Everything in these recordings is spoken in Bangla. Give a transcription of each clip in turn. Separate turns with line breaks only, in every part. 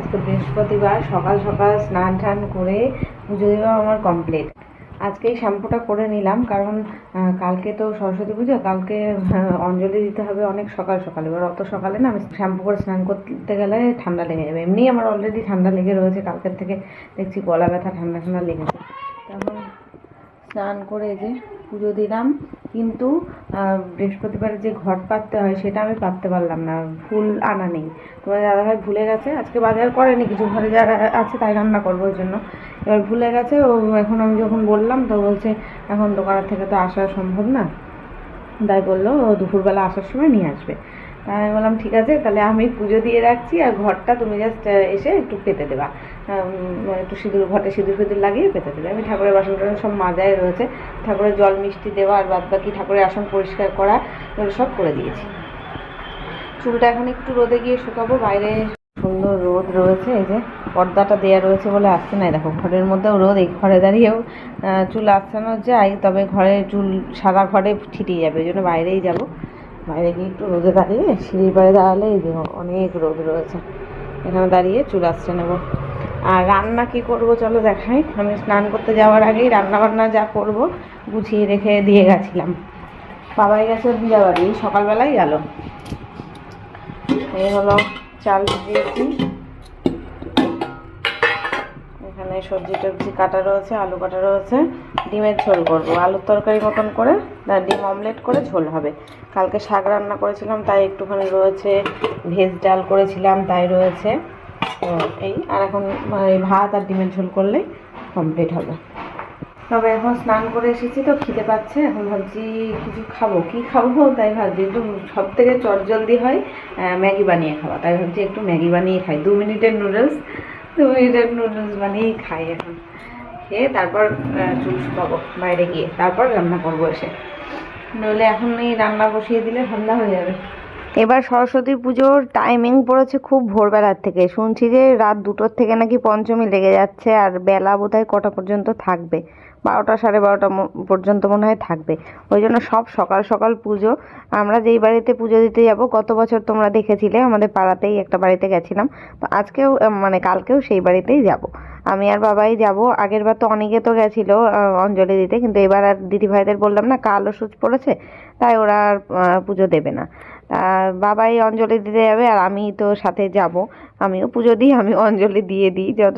আজকে বৃহস্পতিবার, সকাল সকাল স্নান টান করে পুজো দেওয়া আমার কমপ্লিট। আজকেই শ্যাম্পুটা করে নিলাম, কারণ কালকে তো সরস্বতী পুজো, কালকে অঞ্জলি দিতে হবে অনেক সকাল সকাল। এবার অত সকালে না আমি শ্যাম্পু করে স্নান করতে গেলে ঠান্ডা লেগে যাবে। এমনিই আমার অলরেডি ঠান্ডা লেগে রয়েছে, কালকের থেকে দেখছি গলা ব্যথা ঠান্ডা ঠান্ডা লেগেছে। তখন স্নান করে যে পুজো দিলাম, কিন্তু বৃহস্পতিবারে যে ঘট পাততে হয় সেটা আমি পাততে পারলাম না, ফুল আনা নেই। তোমার দাদাভাই ভুলে গেছে, আজকে বাজার করেনি, কিছু ঘরে যারা আছে তাই রান্না করবো ওই জন্য। এবার ভুলে গেছে ও। এখন আমি যখন বললাম তো বলছে এখন দোকানের থেকে তো আসা সম্ভব না, তাই বললো ও দুপুরবেলা আসার সময় নিয়ে আসবে। তাই আমি বললাম ঠিক আছে, তাহলে আমি পুজো দিয়ে রাখছি, আর ঘরটা তুমি জাস্ট এসে একটু পেতে দেবা, একটু সিঁদুর, ঘটে সিঁদুর ফিঁদুর লাগিয়ে পেতে দেবে। আমি ঠাকুরের বাসন টাসন সব মাজায় রয়েছে, ঠাকুরের জল মিষ্টি দেওয়া আর বাদ বাকি ঠাকুরের আসন পরিষ্কার করা এগুলো সব করে দিয়েছি। চুলটা এখন একটু রোদে গিয়ে শুকাবো, বাইরে সুন্দর রোদ রয়েছে। এই যে পর্দাটা দেওয়া রয়েছে বলে আসছে না, দেখো ঘরের মধ্যেও রোদ, এই ঘরে দাঁড়িয়েও চুল আঁচড়ানো যায়, তবে ঘরে চুল সারা ঘরে ছিটিয়ে যাবে, ওই জন্য বাইরেই যাব। বাইরে গিয়ে একটু রোদে দাঁড়িয়ে, সিঁড়ির পাড়ে দাঁড়ালে এই যে অনেক রোদ রয়েছে, এখানে দাঁড়িয়ে চুল আঁচড়ে নেবো। আর রান্না কি করব চলো দেখাই। আমি স্নান করতে যাওয়ার আগেই রান্না বান্না যা করব গুছিয়ে রেখে দিয়ে গেছিলাম। বাবাই গেছে বিয়া বাড়ি, সকালবেলাই গেল। এই হলো চাল দিয়েছি, এখানে সবজি টবজি কাটা রয়েছে, আলু কাটা রয়েছে, ডিমের ঝোল করব, আলুর তরকারি মতন করে, ডিম অমলেট করে ঝোল হবে। কালকে শাক রান্না করেছিলাম তাই একটুখানি রয়েছে, ভেজ ডাল করেছিলাম তাই রয়েছে, তো এই। আর এখন ভাত আর ডিমের ঝোল করলেই কমপ্লিট হবে। তবে এখন স্নান করে এসেছি তো খিদে পাচ্ছে, এখন ভাবছি কিছু খাবো, কি খাবো তাই ভাবছি একটু, সব থেকে চটজলদি হয় ম্যাগি বানিয়ে খাওয়া, তাই ভাবছি একটু ম্যাগি বানিয়ে খাই। 2 মিনিটের নুডলস, 2 মিনিটের নুডলস বানিয়েই খাই এখন। খেয়ে তারপর চুল শুকাবো বাইরে গিয়ে, তারপর রান্না করবো এসে, নইলে এখনই রান্না বসিয়ে দিলে ঠান্ডা হয়ে যাবে। এবার সরস্বতী পুজোর টাইমিং পড়েছে খুব ভোরবেলার থেকে, শুনছি যে রাত 2টোর থেকে নাকি পঞ্চমী লেগে যাচ্ছে, আর বেলা বোধহয় কটা পর্যন্ত থাকবে, 12টা 12:30 পর্যন্ত মনে হয় থাকবে। ওই জন্য সব সকাল সকাল পুজো। আমরা যেই বাড়িতে পুজো দিতে যাব, গত বছর তোমরা দেখেছিলে আমাদের পাড়াতেই একটা বাড়িতে গেছিলাম, তো আজকেও মানে কালকেও সেই বাড়িতেই যাব। আমি আর বাবাই যাব। আগের বার তো অনেকে তো গেছিলো অঞ্জলি দিতে, কিন্তু এবার আর দিদিভাইদের বললাম না কালো সুচ পড়েছে, তাই ওরা আর পুজো দেবে না। বাবাই অঞ্জলি দিতে যাবে আর আমি তো সাথে যাব, আমিও পুজো দিই, আমিও অঞ্জলি দিয়ে দিই। যত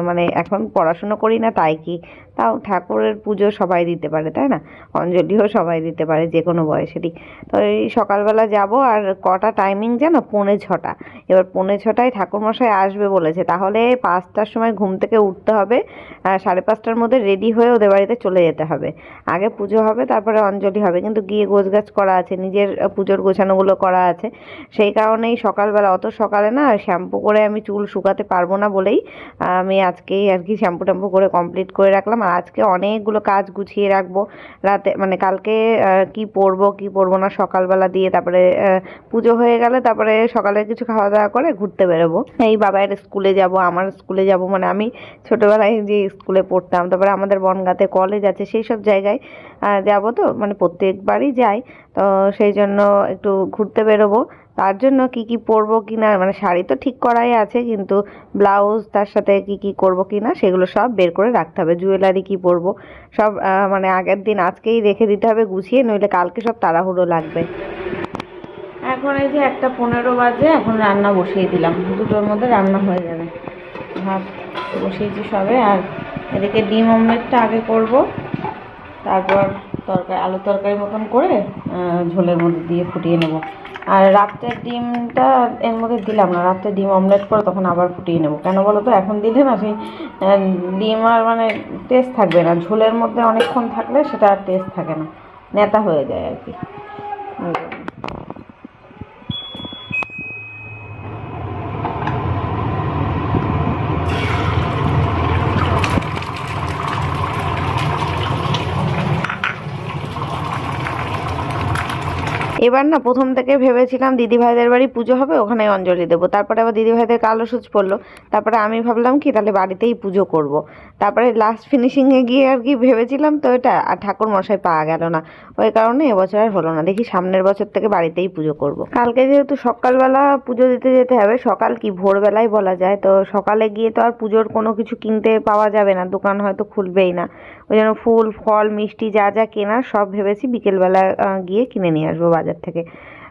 মানে এখন পড়াশুনো করি না তাই কি, তাও ঠাকুরের পুজো সবাই দিতে পারে তাই না, অঞ্জলিও সবাই দিতে পারে যে কোনো বয়সেরই। তো এই সকালবেলা যাব। আর কটা টাইমিং জানো, 5:45। এবার 5:45 ঠাকুরমশাই আসবে বলেছে, তাহলে 5টার সময় ঘুম থেকে উঠতে হবে, 5:30টার মধ্যে রেডি হয়ে ওদের বাড়িতে চলে যেতে হবে। আগে পুজো হবে, তারপরে অঞ্জলি হবে, কিন্তু গিয়ে গোছগাছ করা আছে, নিজের পুজোর গোছানোগুলো করা আছে, সেই কারণেই সকালবেলা, অত সকালে না শ্যাম্পু করে আমি চুল শুকাতে পারবো না বলেই আমি আজকেই আর কি শ্যাম্পু ট্যাম্পু করে কমপ্লিট করে রাখলাম। আর আজকে অনেকগুলো কাজ গুছিয়ে রাখবো রাতে, মানে কালকে কি পরবো কি পরবো না সকালবেলা দিয়ে, তারপরে পুজো হয়ে গেলে তারপরে সকালে কিছু খাওয়া দাওয়া করে ঘুরতে বেরোবো। এই বাবার স্কুলে যাব, আমার স্কুলে যাব, মানে আমি ছোটোবেলায় যে স্কুলে পড়তাম, তারপরে আমাদের বনগাঁতে কলেজ আছে, সেই সব জায়গায় যাব। তো মানে প্রত্যেকবারই যাই, তো সেই জন্য একটু ঘুরতে বেরোবো। তার জন্য কি কি পরবো কি না, মানে শাড়ি তো ঠিক করাই আছে, কিন্তু ব্লাউজ তার সাথে কি কি করবো কি না সেগুলো সব বের করে রাখতে হবে। জুয়েলারি কি পরবো সব মানে আগের দিন আজকেই রেখে দিতে হবে গুছিয়ে, নইলে কালকে সব তাড়াহুড়ো লাগবে। এখন এই যে 1:15 বাজে, এখন রান্না বসিয়ে দিলাম, 2টোর মধ্যে রান্না হয়ে যাবে। ভাত বসিয়েছি সবে, আর এদিকে ডিম অমলেটটা আগে করব, তারপর তরকারি, আলু তরকারি মতন করে ঝোলের মধ্যে দিয়ে ফুটিয়ে নেব। আর রাত্রের ডিমটা এর মধ্যে দিলাম না, রাত্রে ডিম অমলেট করে তখন আবার ফুটিয়ে নেব। কেন বলো তো, এখন দিলে না সেই ডিম আর মানে টেস্ট থাকবে না, ঝোলের মধ্যে অনেকক্ষণ থাকলে সেটা আর টেস্ট থাকে না, নেতা হয়ে যায় আর কি। এবার না প্রথম থেকে ভেবেছিলাম দিদিভাইদের বাড়ি পুজো হবে, ওখানে অঞ্জলি দেবো। তারপরে আবার দিদিভাইদের কালো সুচ পড়লো, তারপরে আমি ভাবলাম কি তাহলে বাড়িতেই পুজো করব। তারপরে লাস্ট ফিনিশিংয়ে গিয়ে আর কি ভেবেছিলাম তো এটা, আর ঠাকুর মশাই পাওয়া গেল না, ওই কারণে এবছর আর হলো না। দেখি সামনের বছর থেকে বাড়িতেই পুজো করব। কালকে যেহেতু সকালবেলা পুজো দিতে যেতে হবে, সকাল কি ভোরবেলায় বলা যায়, তো সকালে গিয়ে তো আর পুজোর কোনো কিছু কিনতে পাওয়া যাবে না, দোকান হয়তো খুলবেই না। ওই জন্য ফুল ফল মিষ্টি যা যা কেনার সব ভেবেছি বিকেলবেলা গিয়ে কিনে নিয়ে আসবো বাজার থেকে।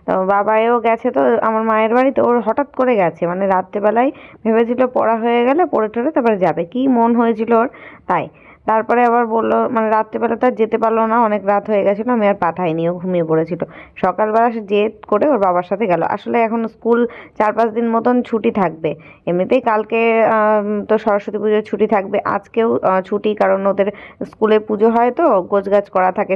তো বাবাও গেছে তো আমার মায়ের বাড়িতে, ওর হঠাৎ করে গেছে, মানে রাত্রেবেলায় ভেবেছিল পড়া হয়ে গেলে পড়ে টড়ে তারপরে যাবে, কি মন হয়েছিল ওর তাই। তারপরে আবার বললো, মানে রাত্রেবেলা তার যেতে পারলো না, অনেক রাত হয়ে গেছিলো, আমি আর পাঠাইনি, ও ঘুমিয়ে পড়েছিল। সকালবেলা সে জেদ করে ওর বাবার সাথে গেল। আসলে এখন স্কুল 4-5 দিন মতন ছুটি থাকবে, এমনিতেই কালকে তো সরস্বতী পুজোর ছুটি থাকবে, আজকেও ছুটি, কারণ ওদের স্কুলে পুজো হয় তো গোছগাছ করা থাকে,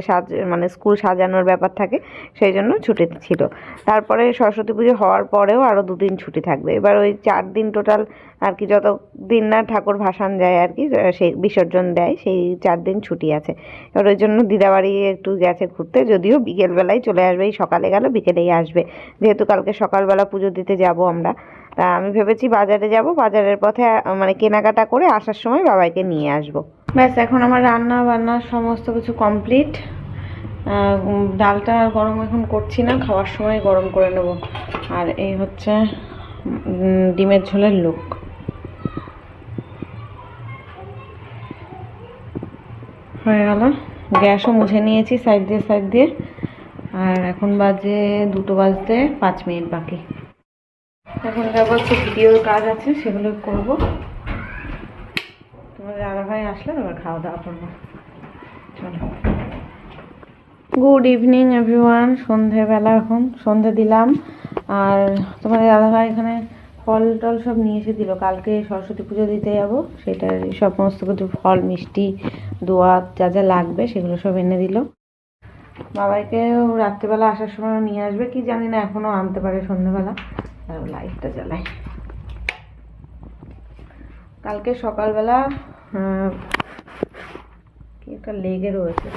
মানে স্কুল সাজানোর ব্যাপার থাকে, সেই জন্য ছুটি ছিল। তারপরে সরস্বতী পুজো হওয়ার পরেও আরও 2 দিন ছুটি থাকবে। এবার ওই 4 দিন টোটাল আর কি, যত দিন না ঠাকুর ভাসান যায় আর কি, সেই বিসর্জন দেয়, সেই 4 দিন ছুটি আছে। এবার ওই জন্য দিদাবাড়ি একটু গেছে ঘুরতে, যদিও বিকেলবেলায় চলে আসবে, এই সকালে গেল বিকেলেই আসবে, যেহেতু কালকে সকালবেলা পুজো দিতে যাব আমরা। তা আমি ভেবেছি বাজারে যাব, বাজারের পথে মানে কেনাকাটা করে আসার সময় বাবাইকে নিয়ে আসব। ব্যাস, এখন আমার রান্না বান্না সমস্ত কিছু কমপ্লিট। ডালটা আর গরম এখন করছি না, খাওয়ার সময় গরম করে নেব। আর এই হচ্ছে ডিমের ঝোলের লুক। হয়ে গেল, গ্যাসও মুছে নিয়েছি সাইড দিয়ে। আর এখন বাজে 2টো বাজতে 5 মিনিট বাকি। এখন আবার একটু ভিডিওর কাজ আছে, সেগুলো করব। তোমাদের দাদাভাই আসলে তারপর খাওয়া দাওয়া করবো। চলো, গুড ইভিনিং এভরিওয়ান। সন্ধেবেলা, এখন সন্ধে দিলাম। আর তোমাদের দাদাভাই এখানে ফল টল সব নিয়ে এসে দিল, কালকে সরস্বতী পুজো দিতে যাবো, সেটার সমস্ত কিছু ফল মিষ্টি দোয়া যা যা লাগবে সেগুলো সব এনে দিল। বাবাইকে রাত্রেবেলা আসার সময় নিয়ে আসবে কি জানি না, এখনও আনতে পারে সন্ধ্যেবেলা। আর লাইটটা জ্বালাই। কালকে সকালবেলা কি একটা লেগে রয়েছে,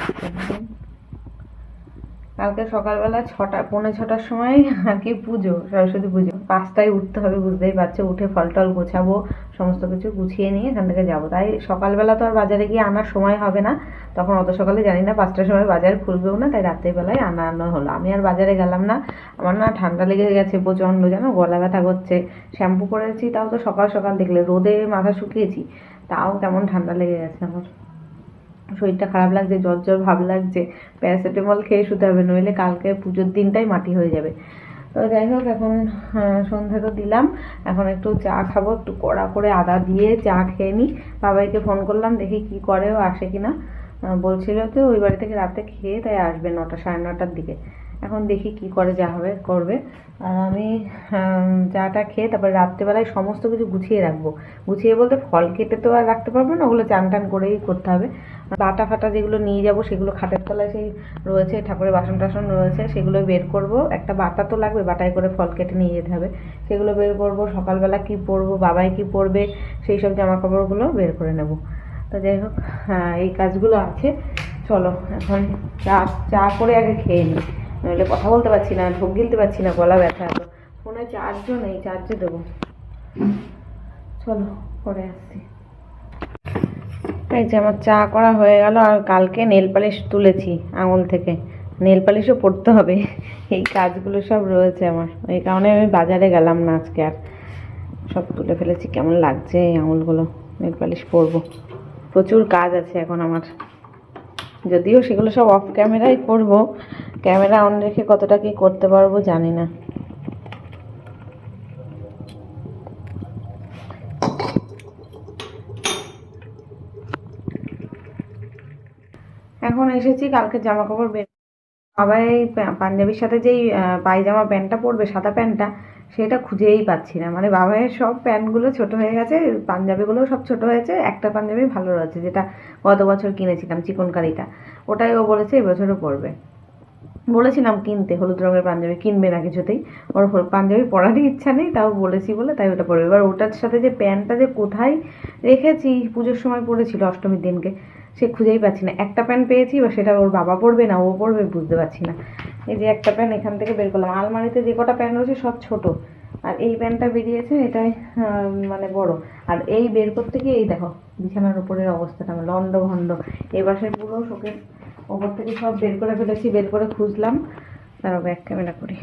কালকে সকালবেলা 6:45-6টার সময় আর কি পুজো, সরস্বতী পুজো। 5টায় উঠতে হবে, বুঝতেই পারছো, উঠে ফল টল গোছাবো, সমস্ত কিছু গুছিয়ে নিয়ে এখান থেকে যাবো। তাই সকালবেলা তো আর বাজারে গিয়ে আনার সময় হবে না, তখন অত সকালে জানি না 5টার সময় বাজার খুলবেও না, তাই রাত্রেবেলায় আনা হলো। আমি আর বাজারে গেলাম না, আমার না ঠান্ডা লেগে গেছে প্রচণ্ড, জানো, গলা ব্যথা করছে। শ্যাম্পু করেছি তাও তো সকাল সকাল, দেখলে রোদে মাথা শুকিয়েছি, তাও কেমন ঠান্ডা লেগে গেছে আমার, শরীরটা খারাপ লাগছে, জ্বর ভাব লাগছে। প্যারাসিটামল খেয়ে শুতে হবে, নইলে কালকে পুজোর দিনটাই মাটি হয়ে যাবে। তো যাই হোক, এখন সন্ধ্যা তো দিলাম, এখন একটু চা খাবো, একটু কড়া করে আদা দিয়ে চা খেয়ে নিই। বাবাইকে ফোন করলাম, দেখি কি করে, ও আসে কিনা। বলছিল তো ওই বাড়ি থেকে রাতে খেয়ে তাই আসবে 9টা 9:30টার দিকে। এখন দেখি কি করে, যা হবে করবে। আর আমি চাটা খেয়ে তারপরে রাত্রেবেলায় সমস্ত কিছু গুছিয়ে রাখবো। গুছিয়ে বলতে, ফল কেটে তো আর রাখতে পারবো না, ওগুলো চান টান করেই করতে হবে। বাটা ফাটা যেগুলো নিয়ে যাব সেগুলো খাটের তলায় সেই রয়েছে, ঠাকুরের বাসন টাসন রয়েছে, সেগুলো বের করব। একটা বাটা তো লাগবে, বাটায় করে ফল কেটে নিয়ে যেতে হবে, সেগুলো বের করব। সকালবেলা কি পরবো, বাবাই কি পরবে, সেই সব জামা কাপড়গুলো বের করে নেব। তো যাই হোক, এই কাজগুলো আছে। চলো এখন চা করে আগে খেয়ে নিই, নইলে কথা বলতে পারছি না, ঢোক গিলতে পারছি না, গলা ব্যথা এত। ফোনে চার্জও নেই, চার্জে দেবো। চলো পরে আসছি। এই যে আমার চা করা হয়ে গেল। আর কালকে নেল পালিশ তুলেছি আঙুল থেকে, নেল পালিশও পরতে হবে, এই কাজগুলো সব রয়েছে আমার, এই কারণে আমি বাজারে গেলাম না আজকে। আর সব তুলে ফেলেছি, কেমন লাগছে এই আঙুলগুলো, নেল পালিশ পরবো। প্রচুর কাজ আছে এখন আমার, যদিও সেগুলো সব অফ ক্যামেরাই করব, ক্যামেরা অন রেখে কতটা কি করতে পারবো জানি না। এখন এসেছি, কালকে জামা কাপড় বের, আবার এই পাঞ্জাবির সাথে যেই পায়জামা প্যান্টটা পরবে, সাদা প্যান্টটা, সেটা খুঁজেই পাচ্ছি না। মানে বাবাইয়ের সব প্যান্টগুলো ছোট হয়ে গেছে, পাঞ্জাবিগুলো সব ছোট হয়েছে, একটা পাঞ্জাবি ভালো রয়েছে, যেটা গত বছর কিনেছিলাম চিকনকারিটা, ওটাই ও বলেছে এবছরও পরবে। বলেছিলাম কিনতে, হলুদ রঙের পাঞ্জাবি কিনবে না কিছুতেই, ওর পাঞ্জাবি পরারই ইচ্ছা নেই, তাও বলেছি বলে তাই ওটা পরবে। এবার ওটার সাথে যে প্যান্টটা যে কোথায় রেখেছি, পুজোর সময় পরেছিল অষ্টমীর দিনকে, সে খুঁজেই পাচ্ছি না। একটা প্যান্ট পেয়েছি, বা সেটা ওর বাবা পরবে না ও পরবে বুঝতে পারছি না। এই যে একটা প্যান্ট এখান থেকে বের করলাম, আলমারিতে যে কটা প্যান্ট রয়েছে সব ছোট, আর এই প্যান্টটা বেরিয়েছে, এটাই মানে বড়। আর এই বের করতে গিয়ে এই দেখো বিছানার উপরের অবস্থাটা আমার লন্ড ভন্ড। এই বাসায় পুরো শোকের ওপর থেকে সব বের করে ফেলেছি, বের করে খুঁজলাম। তারও ব্যাক ক্যামেরা করি,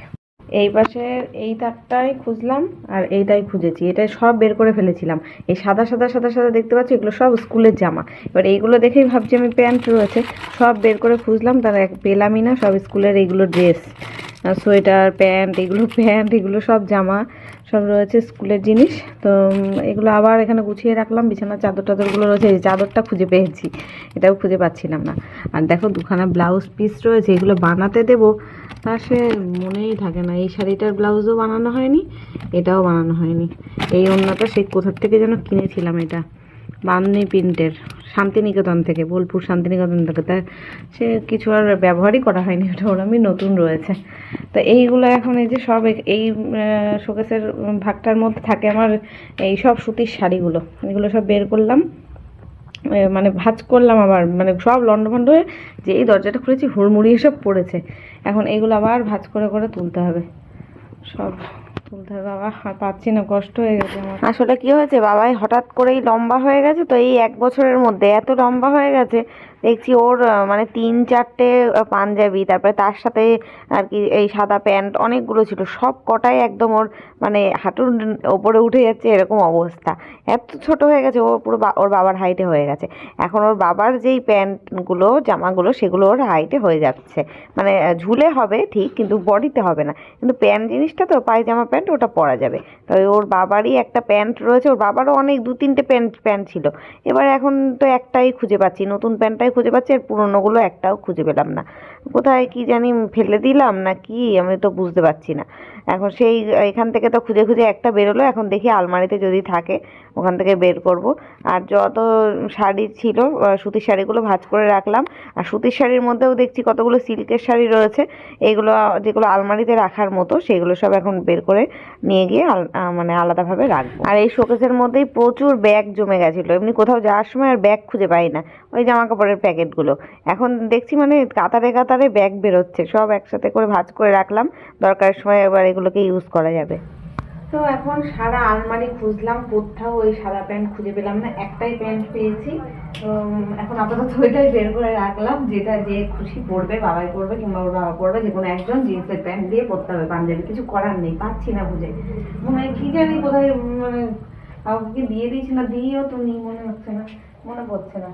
এই পাশে এই তারটাই খুঁজলাম আর এইটাই খুঁজেছি, এটাই সব বের করে ফেলেছিলাম। এই সাদা সাদা সাদা সাদা দেখতে পাচ্ছি, এগুলো সব স্কুলের জামা। এবার এইগুলো দেখেই ভাবছি আমি প্যান্ট রয়েছে, সব বের করে খুঁজলাম, তার এক পেলামই না। সব স্কুলের এইগুলো ড্রেস, সোয়েটার, প্যান্ট, এগুলো সব জামা, সব রয়েছে স্কুলের জিনিস। তো এগুলো আবার এখানে গুছিয়ে রাখলাম। বিছানার চাদর টাদরগুলো রয়েছে, এই চাদরটা খুঁজে পেয়েছি, এটাও খুঁজে পাচ্ছিলাম না। আর দেখো দুখানা ব্লাউজ পিস রয়েছে, এগুলো বানাতে দেবো, তা সে মনেই থাকে না। এই শাড়িটার ব্লাউজও বানানো হয়নি, এটাও বানানো হয়নি। এই ওড়নাটা সেই কোথার থেকে যেন কিনেছিলাম, এটা বান্ধনি প্রিন্টের, শান্তিনিকেতন থেকে, বোলপুর শান্তিনিকেতন থেকে। তা সে কিছু আর ব্যবহারই করা হয়নি, ওটা ওরমই নতুন রয়েছে। তো এইগুলো এখন এই যে সব এই শোকেসের ভাগটার মধ্যে থাকে আমার এই সব সুতির শাড়িগুলো, এগুলো সব বের করলাম, মানে ভাঁজ করলাম আবার, মানে সব লন্ডভন্ড হয়ে যে এই দরজাটা খুলেছি হুড়মুড়িয়ে সব পড়েছে। এখন এগুলো আবার ভাঁজ করে করে তুলতে হবে, সব তুলতে হবে। বাবা আর পাচ্ছি না, কষ্ট হয়ে গেছে আমার। আসলে কি হয়েছে, বাবাই হঠাৎ করেই লম্বা হয়ে গেছে, তো এই 1 বছরের মধ্যে এত লম্বা হয়ে গেছে। দেখছি ওর মানে 3-4টে পাঞ্জাবি, তারপরে তার সাথে আর কি এই সাদা প্যান্ট অনেকগুলো ছিল, সব কটাই একদম ওর মানে হাঁটুর ওপরে উঠে যাচ্ছে, এরকম অবস্থা। এত ছোট হয়ে গেছে, ও পুরো ওর বাবার হাইটে হয়ে গেছে। এখন ওর বাবার যেই প্যান্টগুলো জামাগুলো সেগুলো ওর হাইটে হয়ে যাচ্ছে, মানে ঝুলে হবে ঠিক, কিন্তু বডিতে হবে না। কিন্তু প্যান্ট জিনিসটা তো পায়জামা প্যান্ট, ওটা পরা যাবে। তো ওর বাবারই একটা প্যান্ট রয়েছে, ওর বাবারও অনেক 2-3টে প্যান্ট ছিল। এবার এখন তো একটাই খুঁজে পাচ্ছি, নতুন প্যান্টটাই খুঁজে পাচ্ছি, আর পুরোনোগুলো একটাও খুঁজে পেলাম না। কোথায় কি জানি ফেলে দিলাম না কি, আমি তো বুঝতে পারছি না। এখন সেই এখান থেকে তো খুঁজে খুঁজে একটা বেরোলো, এখন দেখি আলমারিতে যদি থাকে ওখান থেকে বের করব। আর যত শাড়ি ছিল সুতির শাড়িগুলো ভাঁজ করে রাখলাম। আর সুতির শাড়ির মধ্যেও দেখছি কতগুলো সিল্কের শাড়ি রয়েছে, এইগুলো যেগুলো আলমারিতে রাখার মতো সেগুলো সব এখন বের করে নিয়ে গিয়ে মানে আলাদাভাবে রাখবো। আর এই শোকেসের মধ্যেই প্রচুর ব্যাগ জমে গেছিলো, এমনি কোথাও যাওয়ার সময় আর ব্যাগ খুঁজে পাই না, ওই জামা কাপড়ের প্যাকেটগুলো। এখন দেখছি মানে কাতারে কাতারে ব্যাগ বেরোচ্ছে, সব একসাথে করে ভাঁজ করে রাখলাম, দরকারের সময় এবার এগুলোকে ইউজ করা যাবে। তো এখন সারা আলমারি খুঁজলাম, কোথাও ওই সাদা প্যান্ট খুঁজে পেলাম না, একটাই প্যান্ট পেয়েছি। তো এখন আপাতত ওইটাই বের করে রাখলাম, যেটা যে খুশি পরবে, বাবাই পরবে কিংবা ওর বাবা পরবে, যে কোনো একজন জিন্সের প্যান্ট দিয়ে পরতে হবে পাঞ্জাবি, কিছু করার নেই, পাচ্ছি না খুঁজে। মনে হয় কি জানি কোথায় মানে কাউকে দিয়ে দিয়েছি না, দিয়েও তো নেই, মনে হচ্ছে না, মনে পড়ছে না।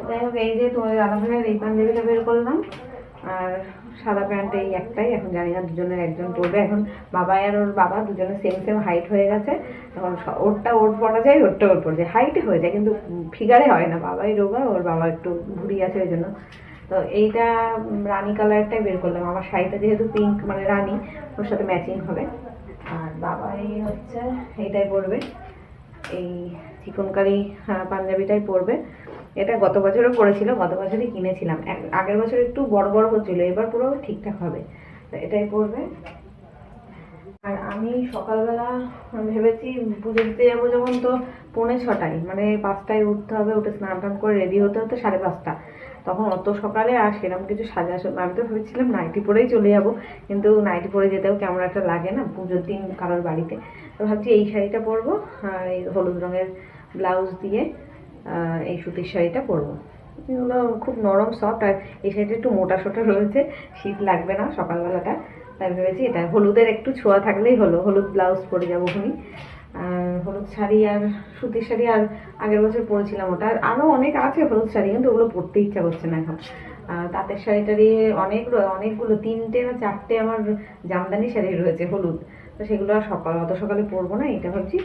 যাই হোক, এই যে তোমার দাদা ভাইয়ের এই পাঞ্জাবিটা বের করলাম, আর সাদা প্যান্ট এই একটাই, এখন জানি না দুজনের একজন পরবে। এখন বাবা আর ওর বাবা দুজনে সেম হাইট হয়ে গেছে, এখন ওরটা ওর পরা যায়, ওরটা ওর পরা যায়, হাইটে হয়ে যায় কিন্তু ফিগারে হয় না। বাবাই রোগা, ওর বাবা একটু ভুড়ি আছে ওই জন্য। তো এইটা রানি কালারটাই বের করলাম, আমার শাড়িটা যেহেতু পিঙ্ক মানে রানি, ওর সাথে ম্যাচিং হবে। আর বাবাই হচ্ছে এইটাই পরবে, এই চিকনকারি পাঞ্জাবিটাই পরবে। এটা গত বছরও পরেছিল, গত বছরই কিনেছিলাম, আগের বছর একটু বড় বড় হচ্ছিল, এবার পুরো ঠিকঠাক হবে, তো এটাই পরবে। আর আমি সকালবেলা ভেবেছি পুজো দিতে যাবো যখন, তো 5:45 মানে 5টায় উঠতে হবে, উঠে স্নান টান করে রেডি হতে হতে 5:30, তখন অত সকালে আর সেরকম কিছু সাজা, আমি তো ভেবেছিলাম নাইটি পরেই চলে যাব, কিন্তু নাইটি পরে যেতেও কেমন একটা লাগে না পুজোর দিন কারোর বাড়িতে। তো ভাবছি এই শাড়িটা পরবো, এই হলুদ রঙের ব্লাউজ দিয়ে এই সুতির শাড়িটা পরবো। এগুলো খুব নরম সফট, আর এই শাড়িটা একটু মোটা সোটা রয়েছে, শীত লাগবে না সকালবেলাটা, তাই ভেবেছি এটা হলুদের একটু ছোঁয়া থাকলেই হলো। হলুদ ব্লাউজ পরে যাবো ওখানে, আর হলুদ শাড়ি আর সুতির শাড়ি আর আগের বছর পরেছিলাম ওটা, আর আরও অনেক আছে হলুদ শাড়ি, কিন্তু ওগুলো পরতে ইচ্ছা করছে না এখন। তাঁতের শাড়িটারি অনেকগুলো 3টে না 4টে আমার জামদানি শাড়ি রয়েছে হলুদ, তো সেগুলো আর অত সকালে পরবো না, এটা ভাবছি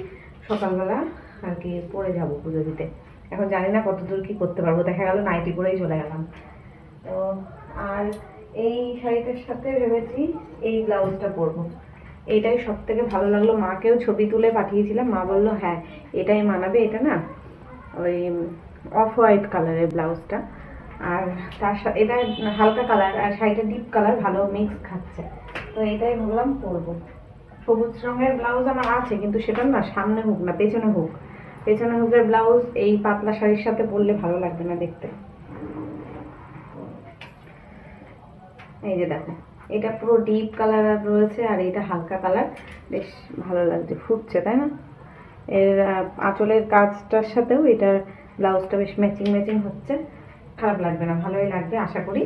সকালবেলা আর কি পরে যাবো পুজো দিতে। এখন জানি না কতদূর কি করতে পারবো, দেখা গেল নাইটি পরেই চলে গেলাম। তো আর এই শাড়িটার সাথে ভেবেছি এই ব্লাউজটা পরবো, এইটাই সব থেকে ভালো লাগলো। মাকেও ছবি তুলে পাঠিয়েছিলাম, মা বললো হ্যাঁ এটাই মানাবে, এটা না ওই অফ হোয়াইট কালারের ব্লাউজটা, আর তার সাথে এটা হালকা কালার, আর শাড়িটা ডিপ কালার, ভালো মিক্স খাচ্ছে, তো এটাই ভাবলাম পরবো। সবুজ রঙের ব্লাউজ আমার আছে, কিন্তু সেটা না সামনে হুক না পেছনে হুক, পেছনে হুকের ব্লাউজ এই পাতলা শাড়ির সাথে পরলে ভালো লাগবে না দেখতে। এই যে দেখো, এটা পুরো ডিপ কালার রয়েছে আর এটা হালকা কালার, বেশ ভালো লাগছে, ফুটছে তাই না? এর আঁচলের কাজটার সাথেও এটার ব্লাউজটা বেশ ম্যাচিং ম্যাচিং হচ্ছে, খারাপ লাগবে না, ভালোই লাগবে আশা করি।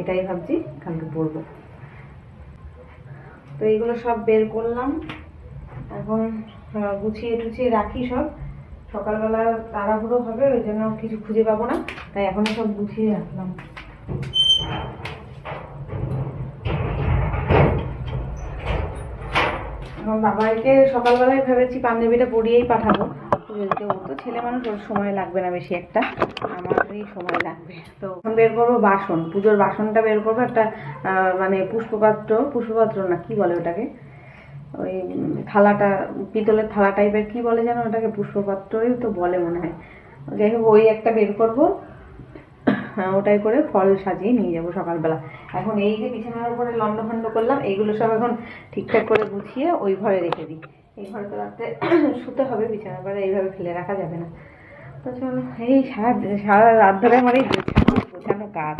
এটাই ভাবছি কালকে পরবো। তো এইগুলো সব বের করলাম, এখন গুছিয়ে টুছিয়ে রাখি সব। সকালবেলা তাড়াহুড়ো হবে, ওই জন্য কিছু খুঁজে পাবো না, তাই এখনই সব গুছিয়ে রাখলাম। এখন বাবাকে সকালবেলায় ভেবেছি পাঞ্জাবিটা পরিয়েই পাঠাবো পুজোতে। ও তো ছেলে মানুষ, ওর সময় লাগবে না বেশি একটা, আমারই সময় লাগবে। তো এখন বের করবো বাসন, পুজোর বাসনটা বের করবো। একটা মানে পুষ্পপাত্র না কি বলে ওটাকে, ওই থালাটা, পিতলের থালা টাইপের, কি বলে যেন ওটাকে, পুষ্পপাত্রই তো বলে মনে হয়। যাই হোক, ওই একটা বের করবো, ওটাই করে ফল সাজিয়ে নিয়ে যাবো সকালবেলা। এখন এই যে বিছানার উপরে লন্ডভন্ড করলাম, এইগুলো সব এখন ঠিকঠাক করে গুছিয়ে ওই ঘরে রেখে দিই। এই ঘরে তো রাত্রে শুতে হবে, বিছানার পরে এইভাবে ফেলে রাখা যাবে না। তো চলো, এই সারা রাত ধরে আমার এই গোছানো কাজ,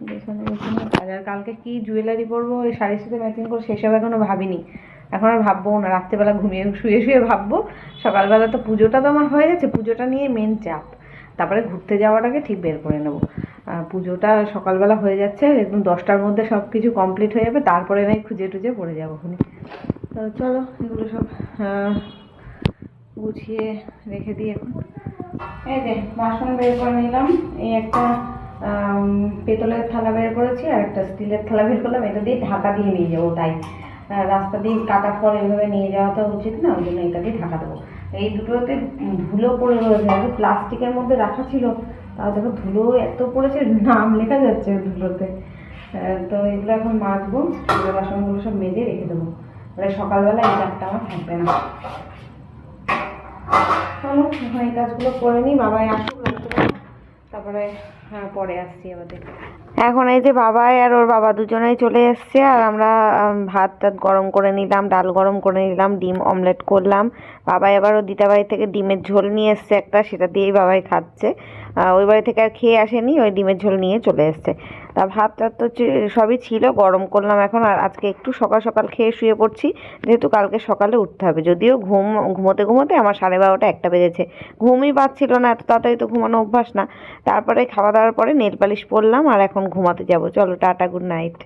গোছানো কাজ। আর কালকে কি জুয়েলারি পরবো, ওই শাড়ির সাথে ম্যাচিং করে সেসব এখনো ভাবিনি। এখন আর ভাববো না, রাত্রেবেলা শুয়ে শুয়ে ভাববো। সকালবেলা তো পুজোটা তো আমার হয়ে যাচ্ছে, পুজোটা নিয়ে মেন চাপ। তারপরে ঘুরতে যাওয়াটাকে ঠিক বের করে নেবো। পুজোটা সকালবেলা হয়ে যাচ্ছে, একদম 10টার মধ্যে সব কিছু কমপ্লিট হয়ে যাবে, তারপরে নাই খুঁজে টুজে পড়ে যাবো ওখানে। তো চলো, এগুলো সব গুছিয়ে রেখে দিই এখন। এই যে বাসন বের করে নিলাম, এই একটা পেতলের থালা বের করেছি আর একটা স্টিলের থালা বের করলাম। এটা দিয়ে ঢাকা দিয়ে নিয়ে যাবো, তাই রাস্তা দিয়ে কাটা ফল এভাবে নিয়ে যাওয়া তো উচিত না, ওই জন্য এটা দিয়ে ঢাকা দেবো। এই দুটোতে ধুলো পড়ে রয়েছে, আগে প্লাস্টিকের মধ্যে রাখা ছিল, তাও দেখো ধুলো এত পড়েছে, নাম লেখা যাচ্ছে ধুলোতে। তো এগুলো এখন মাজবো, বাসনগুলো সব মেজে রেখে দেবো, তাহলে সকালবেলা এই চাপটা আমার থাকবে না। চলো এখন এই কাজগুলো করে নিই, বাবাই আসুক, তারপরে পরে আসছি আমাদের। এখন এই যে বাবাই আর ওর বাবা দুজনেই চলে এসছে, আর আমরা ভাত টাত গরম করে নিলাম, ডাল গরম করে নিলাম, ডিম অমলেট করলাম। বাবাই আবার ও দিদা বাড়ি থেকে ডিমের ঝোল নিয়ে এসছে একটা, সেটা দিয়েই বাবাই খাচ্ছে। ওই বাড়ি থেকে আর খেয়ে আসেনি, ওই ডিমের ঝোল নিয়ে চলে এসছে। তা ভাত টাত তো সবই ছিল, গরম করলাম এখন। আর আজকে একটু সকাল সকাল খেয়ে শুয়ে পড়ছি, যেহেতু কালকে সকালে উঠতে হবে। যদিও ঘুমোতে ঘুমোতে আমার 12:30 1টা বেজেছে, ঘুমই পাচ্ছিল না, এত তাড়াতাড়ি তো ঘুমানো অভ্যাস না। তারপরে খাওয়া দাওয়ার পরে নেল পালিশ পরলাম, আর এখন ঘুমাতে যাব। চলো টাটা, গুড নাইট।